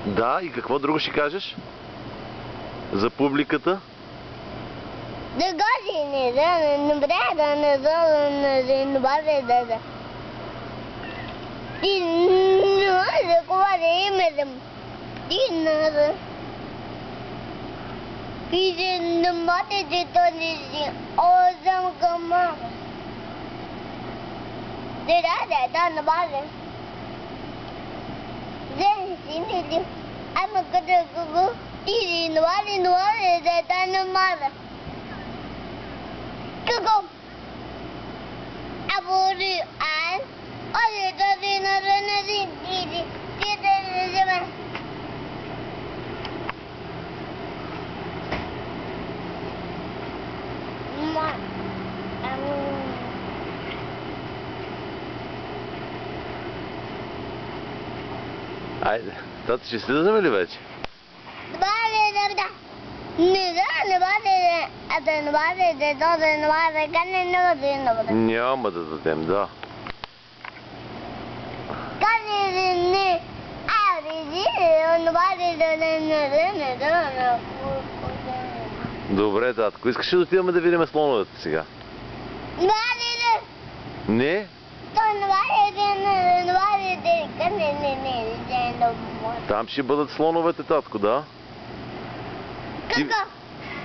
Да, и какво друго ще кажеш? За публиката? I'm a good Google. Easy, no, that I'm a mother. Google. I would ask all the other easy. Айде, тата ще слизаме ли вече? Няма да дадем, да. Добре, татко. Искаш ли да отиваме да видим слоновете сега? Не? Там ще бъдат слоновете, татко, да? Ти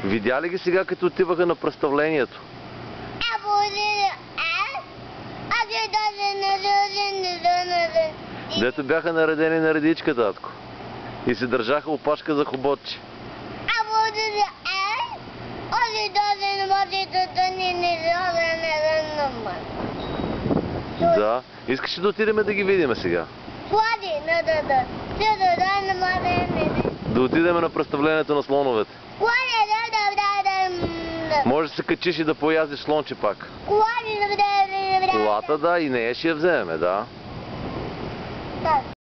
видя ли ги сега, като отиваха на представлението? Дето бяха наредени на редичка, татко. И се държаха опашка за хоботче. Да. Искаш ли да отидем да ги видим сега? Да отидем на представлението на слоновете. Може да се качиш и да пояздиш слонче пак. Колата, да, и нея ще я вземем, да.